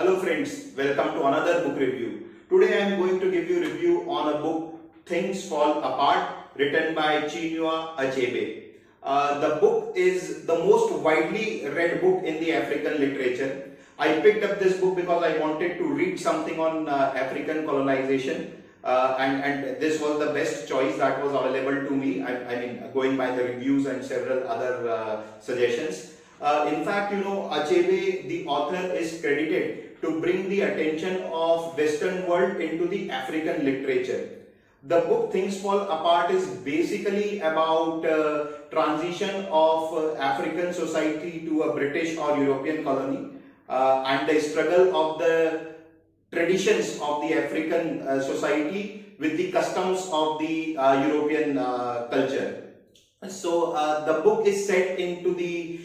Hello friends, welcome to another book review. Today I am going to give you a review on a book Things Fall Apart, written by Chinua Achebe. The book is the most widely read book in the African literature. I picked up this book because I wanted to read something on African colonization and this was the best choice that was available to me. I mean, going by the reviews and several other suggestions. In fact, Achebe, the author, is credited to bring the attention of Western world into the African literature. The book Things Fall Apart is basically about transition of African society to a British or European colony and the struggle of the traditions of the African society with the customs of the European culture. So the book is set in the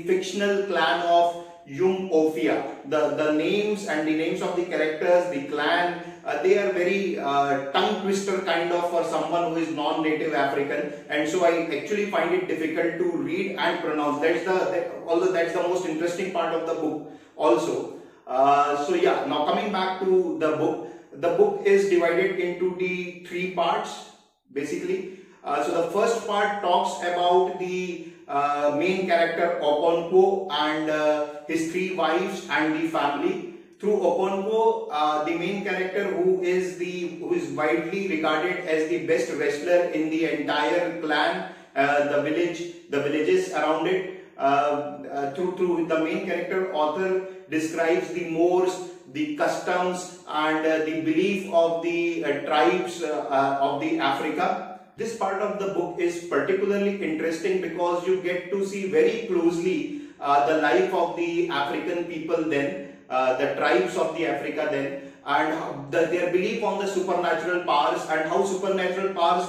fictional clan of Umofia. The names and the names of the characters, the clan, they are very tongue twister kind of for someone who is non-native African, and so I actually find it difficult to read and pronounce. Although that's the most interesting part of the book also. So yeah, now coming back to the book is divided into the three parts basically. So the first part talks about the main character Okonkwo and his three wives and the family. Through Okonkwo, the main character who is widely regarded as the best wrestler in the entire clan, the villages around it. Through the main character, author describes the mores, the customs and the belief of the tribes of the Africa. This part of the book is particularly interesting because you get to see very closely the life of the African people then, the tribes of the Africa then, and their belief on the supernatural powers and how supernatural powers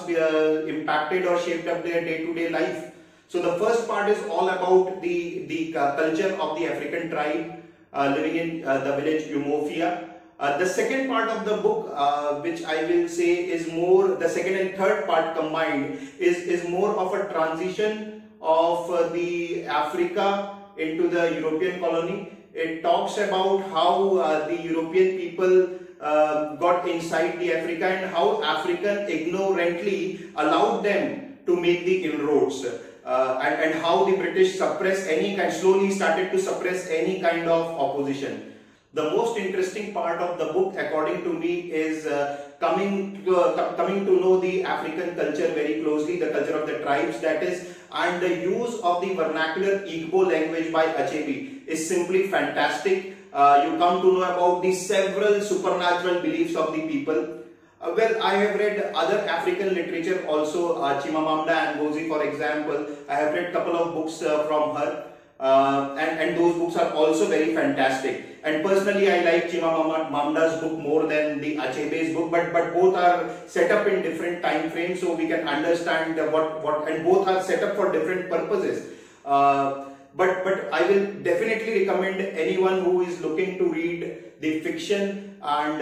impacted or shaped up their day-to-day life. So the first part is all about the culture of the African tribe living in the village Umofia. The second part of the book, which I will say is more, the second and third part combined, is more of a transition of the Africa into the European colony. It talks about how the European people got inside the Africa and how African ignorantly allowed them to make the inroads. And how the British slowly started to suppress any kind of opposition. The most interesting part of the book, according to me, is coming to know the African culture very closely, the culture of the tribes, that is, and the use of the vernacular Igbo language by Achebe is simply fantastic. You come to know about the several supernatural beliefs of the people. Well, I have read other African literature also, Chimamanda Ngozi, for example. I have read a couple of books from her. And those books are also very fantastic. And personally, I like Chimamanda's book more than the Achebe's book, but both are set up in different time frames, so we can understand and both are set up for different purposes. But I will definitely recommend anyone who is looking to read the fiction and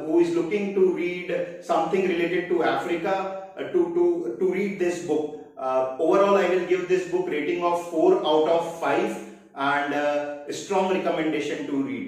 who is looking to read something related to Africa to read this book. Overall, I will give this book rating of 4 out of 5 and a strong recommendation to read.